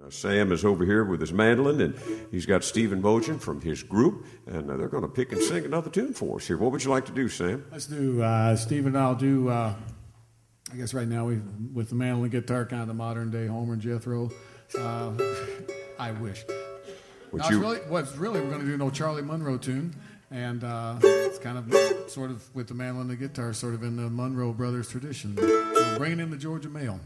Sam is over here with his mandolin, and he's got Stephen Bojan from his group, and they're going to pick and sing another tune for us here. What would you like to do, Sam? Let's do, Stephen and I'll do, I guess right now with the mandolin guitar, kind of the modern day Homer and Jethro. I wish. What's really, we're going to do no Charlie Monroe tune, and it's kind of sort of with the mandolin and the guitar, sort of in the Monroe Brothers tradition. So bringing in the Georgia Mail.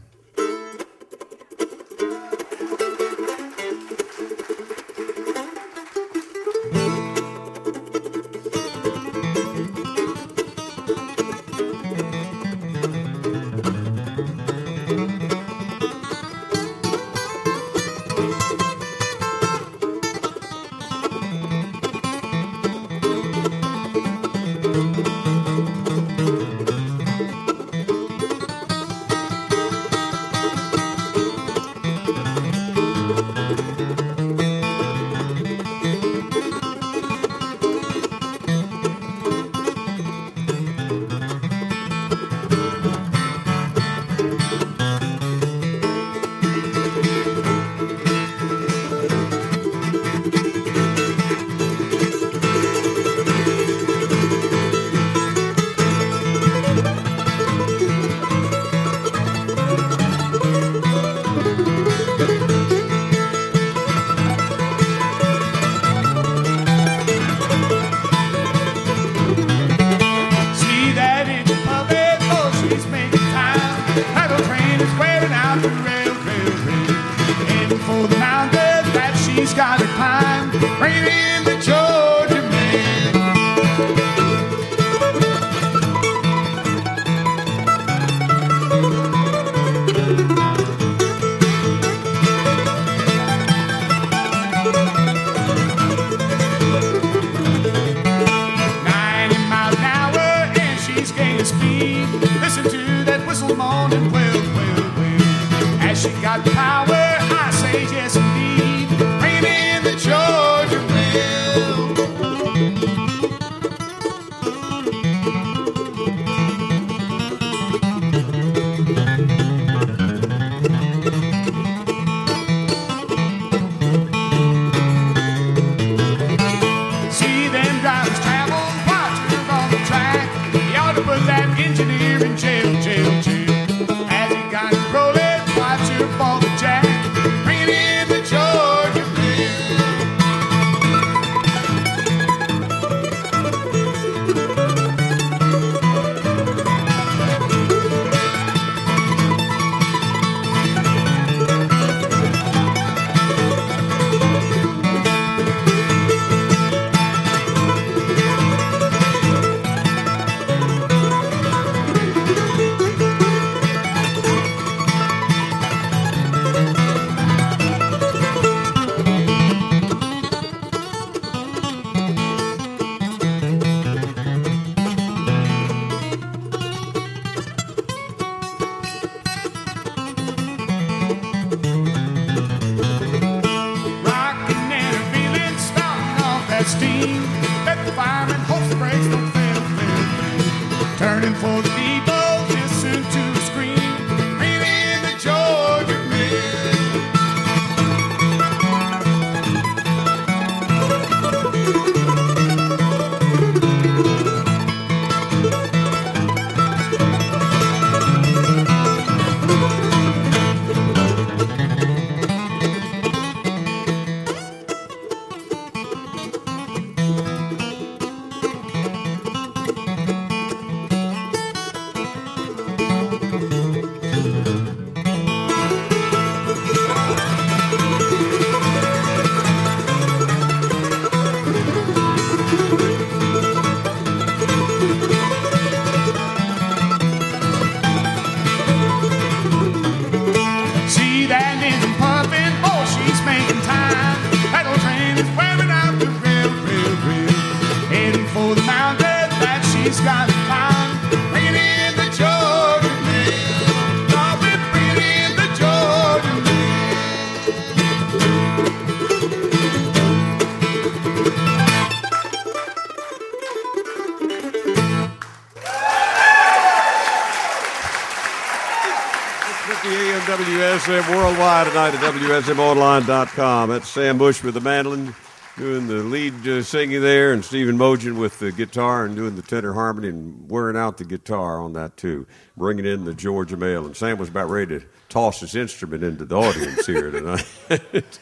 WSM Worldwide tonight at WSMOnline.com. That's Sam Bush with the mandolin doing the lead singing there, and Stephen Mogen with the guitar and doing the tenor harmony and wearing out the guitar on that too, bringing in the Georgia Mail. And Sam was about ready to toss his instrument into the audience here tonight.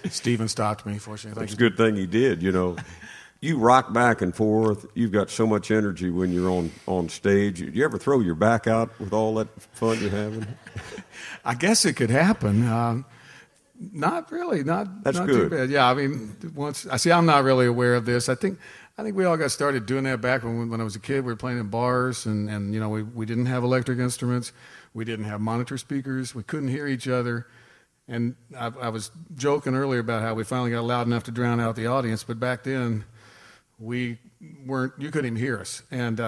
Stephen stopped me, fortunately. It's a good thing he did, you know. You rock back and forth. You've got so much energy when you're on stage. Do you ever throw your back out with all that fun you're having? I guess it could happen. Not really. That's not good. Too bad. Yeah, I mean, I'm not really aware of this. I think we all got started doing that back when I was a kid. We were playing in bars, and you know, we didn't have electric instruments. We didn't have monitor speakers. We couldn't hear each other. And I was joking earlier about how we finally got loud enough to drown out the audience, but back then, you couldn't even hear us, and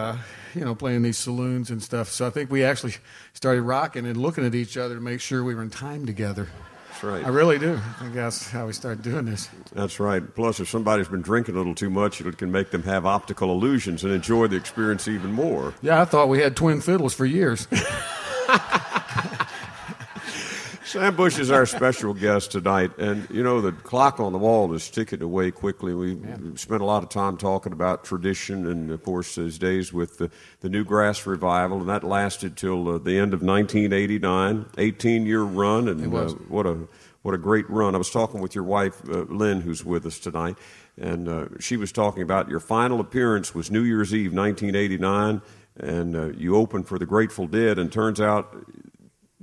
you know, playing these saloons and stuff. So I think we actually started rocking and looking at each other to make sure we were in time together. That's right. I really do. I think that's how we started doing this. That's right. Plus, if somebody's been drinking a little too much, it can make them have optical illusions and enjoy the experience even more. Yeah, I thought we had twin fiddles for years. Sam Bush is our special guest tonight, and you know, the clock on the wall is ticking away quickly. We spent a lot of time talking about tradition and, of course, those days with the Newgrass Revival, and that lasted till the end of 1989, 18-year run, and what a great run. I was talking with your wife, Lynn, who's with us tonight, and she was talking about your final appearance was New Year's Eve, 1989, and you opened for the Grateful Dead, and turns out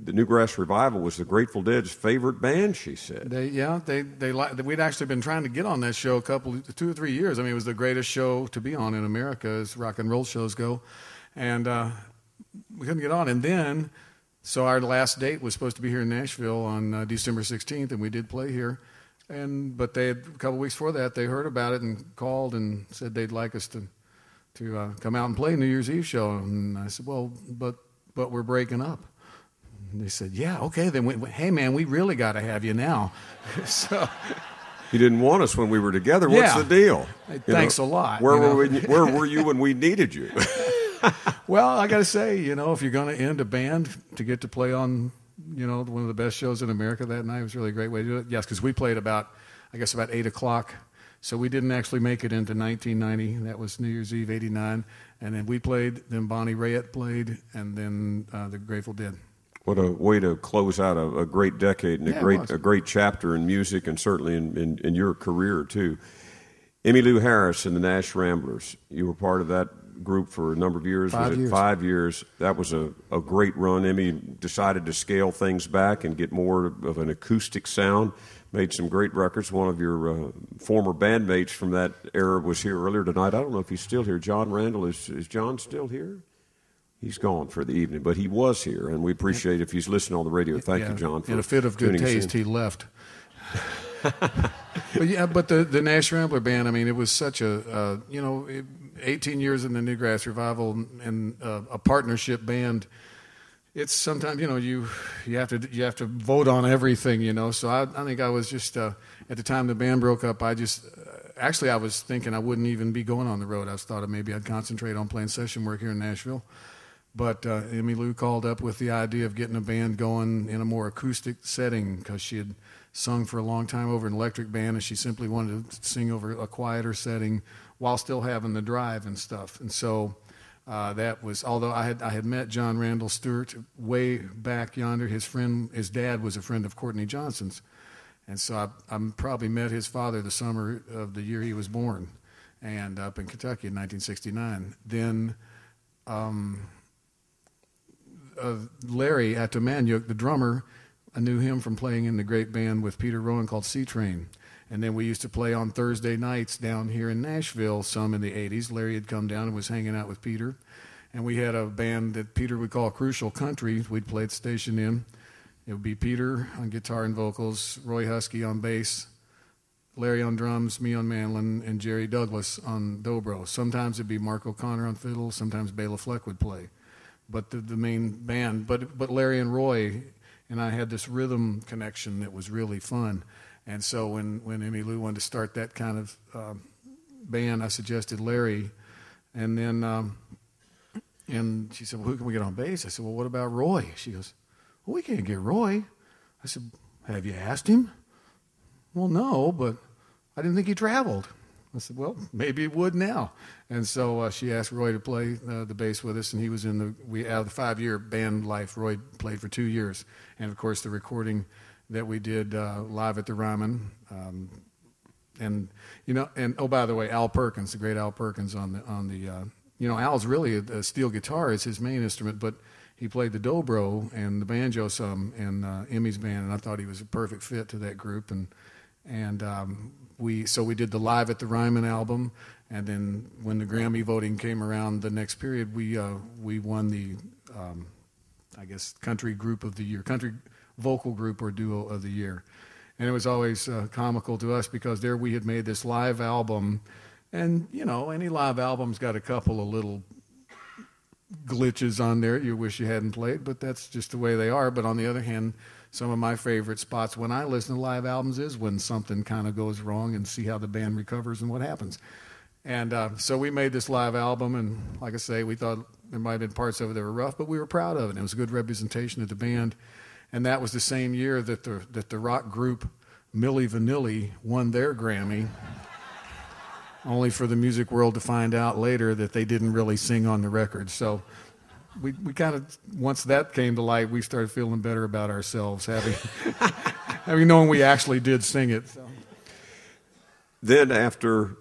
the Newgrass Revival was the Grateful Dead's favorite band, she said. We'd actually been trying to get on that show 2 or 3 years. I mean, it was the greatest show to be on in America as rock and roll shows go. And we couldn't get on. And then, so our last date was supposed to be here in Nashville on December 16th, and we did play here. But a couple weeks before that, they heard about it and called and said they'd like us to come out and play a New Year's Eve show. And I said, well, but we're breaking up. And they said, yeah, okay. Then hey, man, we really got to have you now. So you didn't want us when we were together. What's the deal? Thanks a lot. Where were you when we needed you? Well, I got to say, you know, if you're going to end a band to get to play on, you know, one of the best shows in America that night, it was really a great way to do it. Yes, because we played about 8 o'clock. So we didn't actually make it into 1990. That was New Year's Eve, 89. And then we played, then Bonnie Raitt played, and then the Grateful Dead. What a way to close out a great decade and a great chapter in music, and certainly in your career too. Emmylou Harris and the Nash Ramblers. You were part of that group for a number of years. 5 years. 5 years? That was a great run. Emmy decided to scale things back and get more of an acoustic sound. Made some great records. One of your former bandmates from that era was here earlier tonight. I don't know if he's still here. John Randall. Is John still here? He's gone for the evening, but he was here, and we appreciate if he's listening on the radio. Thank you, John, for in a fit of good taste, he left. But the Nash Rambler Band, I mean, it was such 18 years in the Newgrass Revival and a partnership band. It's sometimes, you know, you have to vote on everything, you know. So I think I was just at the time the band broke up, I was thinking I wouldn't even be going on the road. I thought maybe I'd concentrate on playing session work here in Nashville. But Emmylou called up with the idea of getting a band going in a more acoustic setting because she had sung for a long time over an electric band, and she simply wanted to sing over a quieter setting while still having the drive and stuff. And so that was, although I had met John Randall Stewart way back yonder. His dad was a friend of Courtney Johnson's. And so I probably met his father the summer of the year he was born, and up in Kentucky in 1969. Then Larry Atamanyuk, the drummer, I knew him from playing in the great band with Peter Rowan called Sea Train. And then we used to play on Thursday nights down here in Nashville, some in the 80s. Larry had come down and was hanging out with Peter. And we had a band that Peter would call Crucial Country. We'd play at the station in. It would be Peter on guitar and vocals, Roy Husky on bass, Larry on drums, me on mandolin, and Jerry Douglas on dobro. Sometimes it'd be Mark O'Connor on fiddle. Sometimes Bela Fleck would play. But the main band, but Larry and Roy and I had this rhythm connection that was really fun. And so when Emmylou wanted to start that kind of band, I suggested Larry. And then and she said, well, who can we get on bass? I said, well, what about Roy? She goes, well, we can't get Roy. I said, have you asked him? Well, no, but I didn't think he traveled. I said, well, maybe it would now. And so she asked Roy to play the bass with us, and he was out of the 5-year band life, Roy played for 2 years. And, of course, the recording that we did live at the Ryman. And oh, by the way, Al Perkins, the great Al Perkins on the Al's really a steel guitar is his main instrument, but he played the dobro and the banjo some in Emmy's band, and I thought he was a perfect fit to that group. And we did the Live at the Ryman album, and then when the Grammy voting came around the next period, we won the country group of the year, country vocal group or duo of the year. And it was always comical to us because there we had made this live album, and any live album's got a couple of little glitches on there you wish you hadn't played, but that's just the way they are. But on the other hand, some of my favorite spots when I listen to live albums is when something kind of goes wrong and see how the band recovers and what happens. And so we made this live album, and like I say, we thought there might have been parts of it that were rough, but we were proud of it. It was a good representation of the band. And that was the same year that the rock group Milli Vanilli won their Grammy, only for the music world to find out later that they didn't really sing on the record. So we kind of, once that came to light, we started feeling better about ourselves, having known we actually did sing it. So. Then after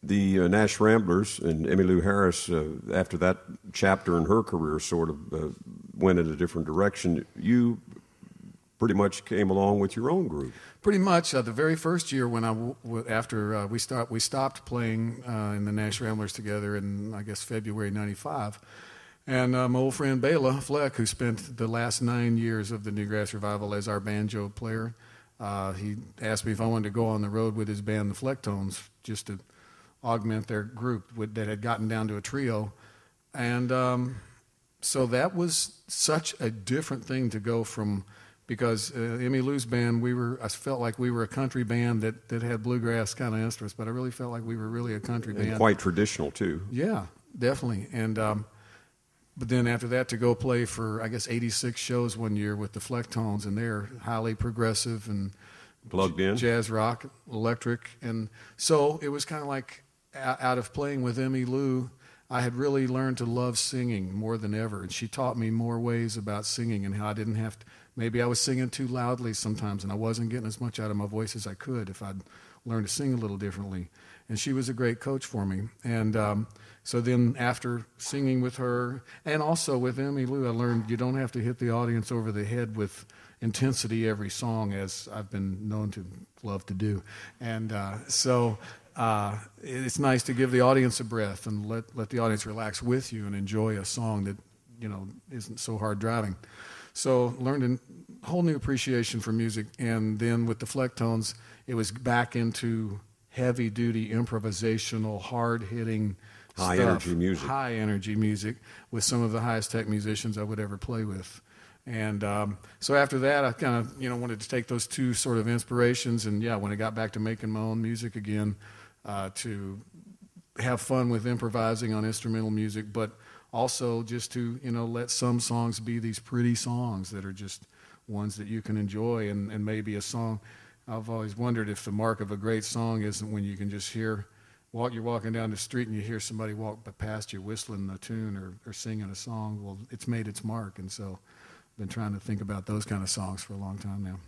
the Nash Ramblers and Emmylou Harris, after that chapter in her career sort of went in a different direction, you pretty much came along with your own group. Pretty much. The very first year when we stopped playing in the Nash Ramblers together in, I guess, February '95. And my old friend Bela Fleck, who spent the last 9 years of the Newgrass Revival as our banjo player, he asked me if I wanted to go on the road with his band, the Flecktones, just to augment their group that had gotten down to a trio. And so that was such a different thing to go from, because Emmylou's band, I felt like we were a country band that had bluegrass kind of instruments, but I really felt like we were really a country band. And quite traditional, too. Yeah, definitely. And but then after that, to go play for, I guess, 86 shows one year with the Flecktones, and they're highly progressive and plugged in, jazz rock, electric. And so it was kind of like, out of playing with Emmylou, I had really learned to love singing more than ever. And she taught me more ways about singing and how I didn't have to, maybe I was singing too loudly sometimes and I wasn't getting as much out of my voice as I could if I'd learned to sing a little differently. And she was a great coach for me. And so then after singing with her and also with Emmylou, I learned you don't have to hit the audience over the head with intensity every song, as I've been known to love to do. And so it's nice to give the audience a breath and let the audience relax with you and enjoy a song that isn't so hard driving. So learned a whole new appreciation for music. And then with the Flecktones, it was back into heavy-duty, improvisational, hard-hitting high-energy music. High-energy music with some of the highest-tech musicians I would ever play with. And so after that, I kind of wanted to take those two sort of inspirations, and when I got back to making my own music again, to have fun with improvising on instrumental music, but also just to let some songs be these pretty songs that are just ones that you can enjoy, and maybe a song. I've always wondered if the mark of a great song isn't when you can just you're walking down the street and you hear somebody walk past you whistling a tune or singing a song. Well, it's made its mark, and so I've been trying to think about those kind of songs for a long time now.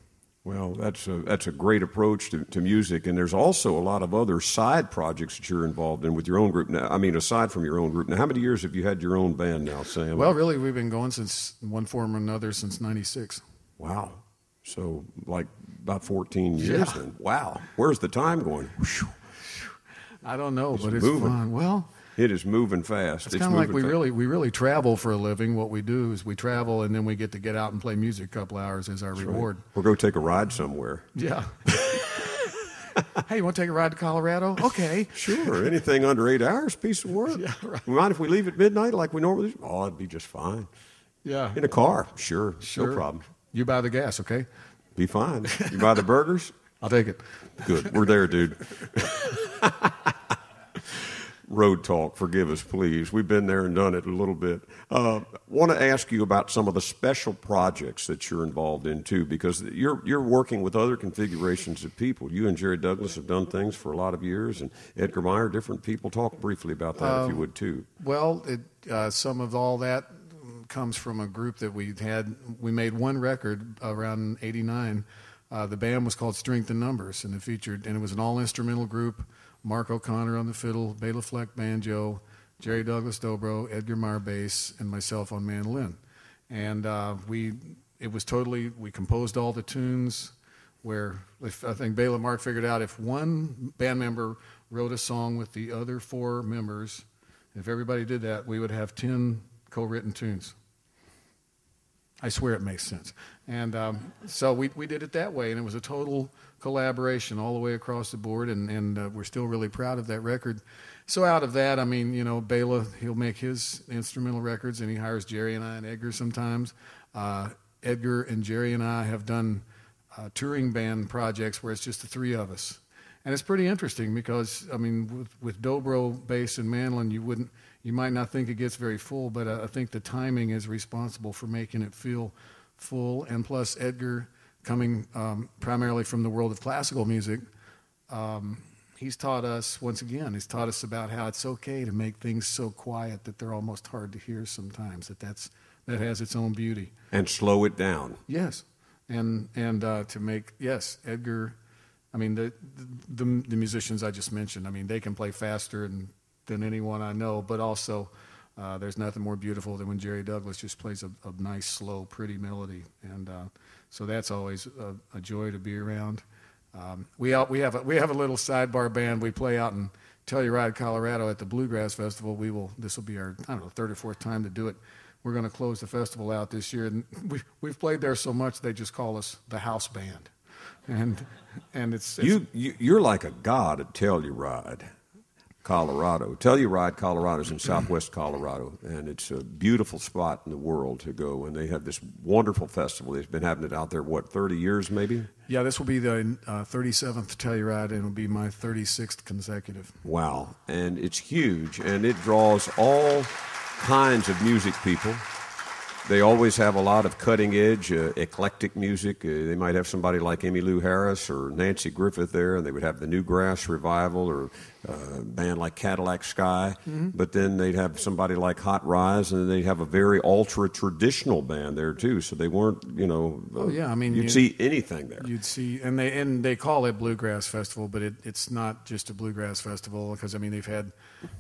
Well, that's a great approach to music, and there's also a lot of other side projects that you're involved in with your own group now. I mean, aside from your own group. Now, how many years have you had your own band now, Sam? Well, really, we've been going since one form or another since '96. Wow. So, like about 14 years then. Wow. Where's the time going? I don't know, but it's moving. Fun. Well, it is moving fast. It's kind of like we really travel for a living. What we do is we travel, and then we get out and play music a couple hours as our reward. Right. We'll go take a ride somewhere. Yeah. Hey, you want to take a ride to Colorado? Okay. Sure. Anything under 8 hours, piece of work. Yeah, right. Mind if we leave at midnight like we normally do? Oh, it'd be just fine. Yeah. In a car. Sure. No problem. You buy the gas, okay? Be fine. You buy the burgers? I'll take it. Good. We're there, dude. road talk. Forgive us, please. We've been there and done it a little bit. Want to ask you about some of the special projects that you're involved in, too, because you're working with other configurations of people. You and Jerry Douglas have done things for a lot of years, and Edgar Meyer, different people. Talk briefly about that, if you would, too. Well, some of all that comes from a group that we had. We made one record around '89. The band was called Strength in Numbers, and it was an all-instrumental group. Mark O'Connor on the fiddle, Bela Fleck banjo, Jerry Douglas dobro, Edgar Meyer bass, and myself on mandolin. And we composed all the tunes where I think Bela and Mark figured out if one band member wrote a song with the other four members, if everybody did that, we would have 10 co-written tunes. I swear it makes sense. And so we did it that way, and it was a total collaboration all the way across the board, and we're still really proud of that record. So out of that, I mean, Bela, he'll make his instrumental records, and he hires Jerry and I and Edgar sometimes. Edgar and Jerry and I have done touring band projects where it's just the three of us. And it's pretty interesting because, I mean, with dobro, bass, and mandolin, you might not think it gets very full, but I think the timing is responsible for making it feel full. And plus, Edgar, coming primarily from the world of classical music, he's taught us about how it's okay to make things so quiet that they're almost hard to hear sometimes, that has its own beauty. And slow it down. Yes. And to make, yes, Edgar, I mean, the musicians I just mentioned, I mean, they can play faster than anyone I know, but also there's nothing more beautiful than when Jerry Douglas just plays a nice, slow, pretty melody. And so that's always a joy to be around. We have a little sidebar band. We play out in Telluride, Colorado at the Bluegrass Festival. This will be our, third or fourth time to do it. We're going to close the festival out this year. And we've played there so much they just call us the house band. And it's you're like a god at Telluride, Colorado. Telluride, Colorado is in southwest Colorado, and it's a beautiful spot in the world to go. And they have this wonderful festival. They've been having it out there, 30 years maybe? Yeah, this will be the 37th Telluride, and it'll be my 36th consecutive. Wow. And it's huge, and it draws all kinds of music people. They always have a lot of cutting-edge, eclectic music. They might have somebody like Emmylou Harris or Nancy Griffith there, and they would have the Newgrass Revival or a band like Cadillac Sky. Mm-hmm. But then they'd have somebody like Hot Rise, and then they'd have a very ultra-traditional band there, too. So they weren't, you'd see anything there. You'd see, and they call it Bluegrass Festival, but it's not just a Bluegrass Festival because, they've had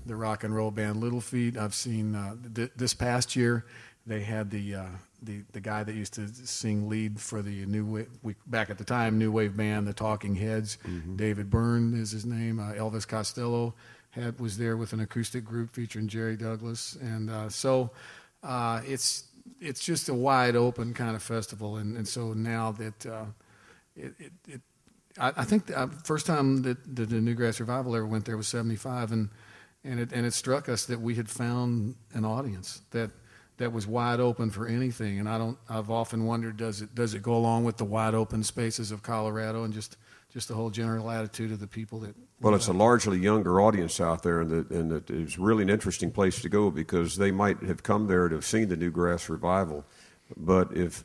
the rock and roll band Little Feat. I've seen this past year, they had the guy that used to sing lead for the back at the time New Wave band, the Talking Heads. Mm-hmm. David Byrne is his name. Elvis Costello was there with an acoustic group featuring Jerry Douglas, and so it's just a wide open kind of festival. And so now that I think the first time that the Newgrass Revival ever went there was '75, and it struck us that we had found an audience that was wide open for anything. And I've often wondered, does it go along with the wide open spaces of Colorado and just the whole general attitude of the people that... Well, it's a largely younger audience out there, and it is really an interesting place to go because they might have come there to have seen the Newgrass Revival, but if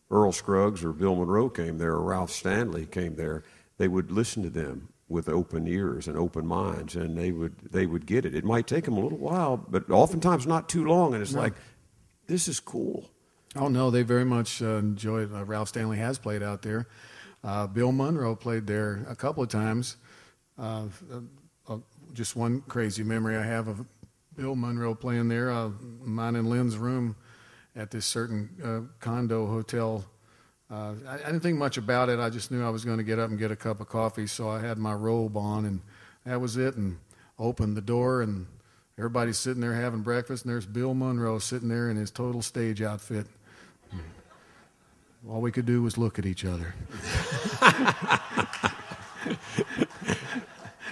Earl Scruggs or Bill Monroe came there or Ralph Stanley came there, they would listen to them with open ears and open minds, and they would get it. It might take them a little while, but oftentimes not too long, and it's like... This is cool. Oh, no, they very much enjoy it. Ralph Stanley has played out there. Bill Monroe played there a couple of times. Just one crazy memory I have of Bill Monroe playing there, mine and Lynn's room at this certain condo hotel. I didn't think much about it. I just knew I was going to get up and get a cup of coffee, so I had my robe on, and that was it, and opened the door, and everybody's sitting there having breakfast, and there's Bill Monroe sitting there in his total stage outfit. All we could do was look at each other.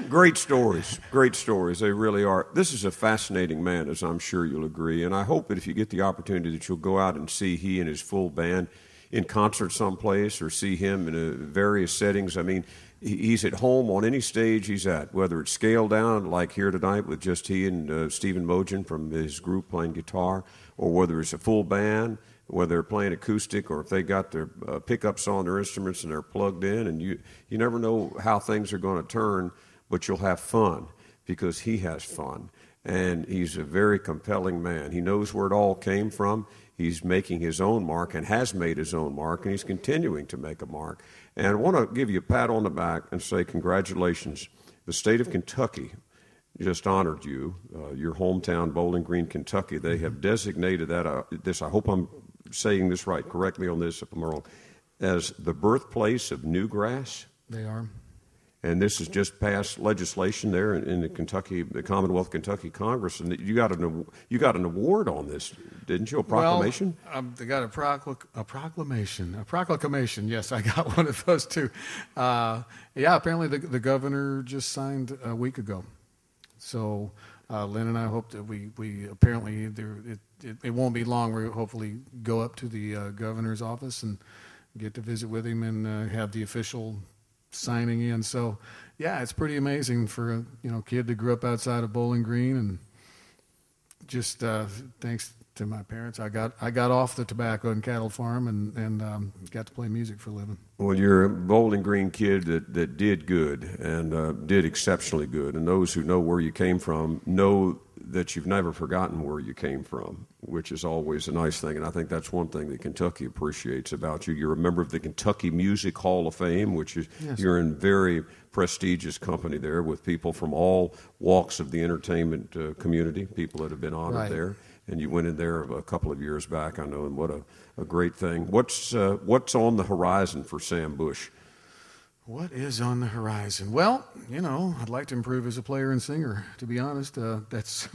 Great stories. They really are. This is a fascinating man, as I'm sure you'll agree, and I hope that if you get the opportunity that you'll go out and see he and his full band. in concert someplace or see him in various settings. I mean, he's at home on any stage he's at, whether it's scaled down like here tonight with just he and Stephen Mogen from his group playing guitar, or whether it's a full band, whether they're playing acoustic or if they got their pickups on their instruments and they're plugged in. And you never know how things are going to turn, but you'll have fun because he has fun. And he's a very compelling man. He knows where it all came from. He's making his own mark and has made his own mark, and he's continuing to make a mark. And I want to give you a pat on the back and say congratulations. The state of Kentucky just honored you, your hometown, Bowling Green, Kentucky. They have designated that, this, I hope I'm saying this right, correct me on this if I'm wrong, as the birthplace of newgrass. They are. And this has just passed legislation there in the Commonwealth Kentucky Congress, and you got an award on this, didn't you? A proclamation? Well, they got a proclamation. Yes, I got one of those too. Yeah, apparently the governor just signed a week ago. So Lynn and I hope that we apparently it won't be long. We'll hopefully go up to the governor's office and get to visit with him and have the official signing in. So yeah, it's pretty amazing for a kid that grew up outside of Bowling Green, and just thanks to my parents, I got off the tobacco and cattle farm and got to play music for a living. Well, you're a Bowling Green kid that did good and did exceptionally good, and those who know where you came from know that you've never forgotten where you came from, which is always a nice thing. And I think that's one thing that Kentucky appreciates about you. You're a member of the Kentucky Music Hall of Fame, which is yes. You're in very prestigious company there with people from all walks of the entertainment community, people that have been honored right. there. And you went in there a couple of years back, I know, and what a great thing. What's on the horizon for Sam Bush? What is on the horizon? Well, I'd like to improve as a player and singer, to be honest. That's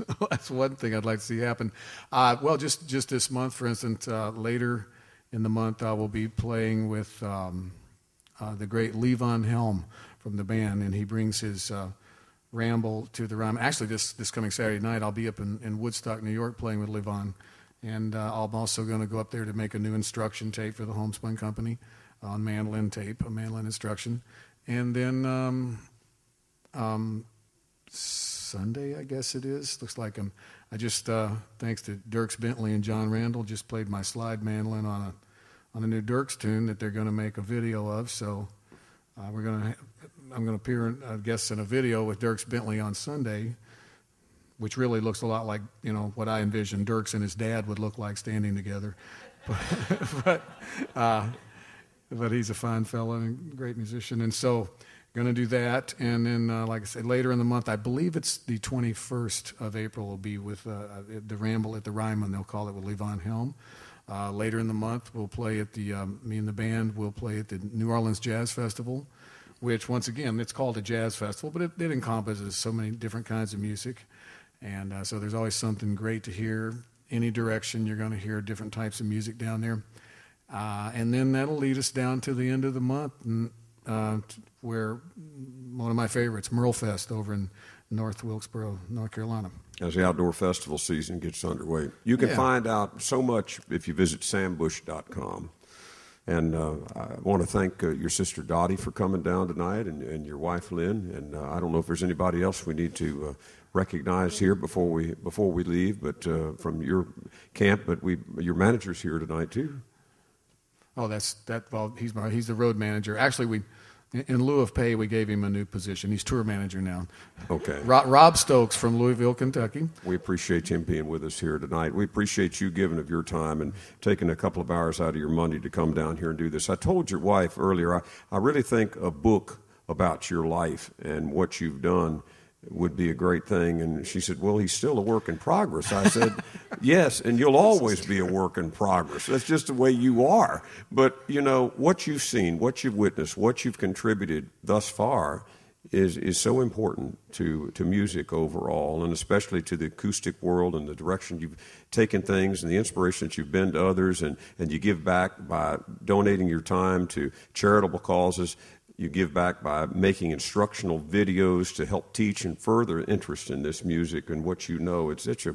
one thing I'd like to see happen. Well, just this month, for instance, later in the month, I will be playing with the great Levon Helm from the band, and he brings his ramble to the rhyme. Actually, this coming Saturday night, I'll be up in Woodstock, New York, playing with Levon, and I'm also going to go up there to make a new instruction tape for the Homespun Company. On mandolin tape, a mandolin instruction. And then Sunday, I guess it is. Looks like I just, thanks to Dierks Bentley and John Randall, just played my slide mandolin on a new Dierks tune that they're going to make a video of. So I'm going to appear, I guess, in a video with Dierks Bentley on Sunday, which really looks a lot like, what I envisioned Dierks and his dad would look like standing together. But he's a fine fellow and a great musician. And so going to do that. And then, like I said, later in the month, I believe it's the 21st of April, will be with the Ramble at the Ryman, they'll call it, with Levon Helm. Later in the month, we'll play at me and the band will play at the New Orleans Jazz Festival, which, once again, it's called a jazz festival, but it encompasses so many different kinds of music. And so there's always something great to hear. Any direction, you're going to hear different types of music down there. And then that'll lead us down to the end of the month, where one of my favorites, Merle Fest, over in North Wilkesboro, North Carolina. As the outdoor festival season gets underway. You can find out so much if you visit sambush.com. And I want to thank your sister Dottie for coming down tonight, and your wife Lynn. And I don't know if there's anybody else we need to recognize here before we leave, but from your camp. But your manager's here tonight too. Oh, well, he's the road manager. Actually, in lieu of pay, we gave him a new position. He's tour manager now. Okay. Rob Stokes from Louisville, Kentucky. We appreciate him being with us here tonight. We appreciate you giving of your time and taking a couple of hours out of your Monday to come down here and do this. I told your wife earlier, I really think a book about your life and what you've done would be a great thing. And she said, well, he's still a work in progress. I said, yes, and you'll always be a work in progress. That's just the way you are. But, what you've seen, what you've witnessed, what you've contributed thus far is so important to music overall, and especially to the acoustic world and the direction you've taken things and the inspiration that you've been to others, and you give back by donating your time to charitable causes. You give back by making instructional videos to help teach and further interest in this music and what you know. It's such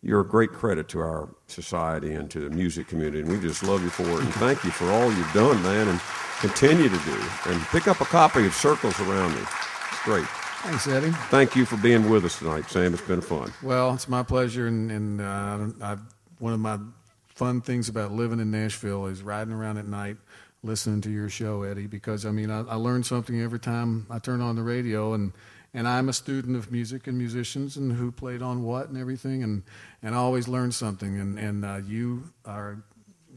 you're a great credit to our society and to the music community, and we just love you for it. And thank you for all you've done, man, and continue to do. And pick up a copy of Circles Around Me. It's great. Thanks, Eddie. Thank you for being with us tonight, Sam. It's been fun. Well, it's my pleasure, and one of my fun things about living in Nashville is riding around at night listening to your show, Eddie, because, I mean, I learn something every time I turn on the radio, and I'm a student of music and musicians and who played on what and everything, and I always learn something, and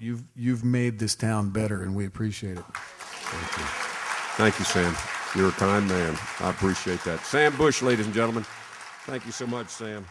you've made this town better, and we appreciate it. Thank you. Thank you, Sam. You're a kind man. I appreciate that. Sam Bush, ladies and gentlemen. Thank you so much, Sam.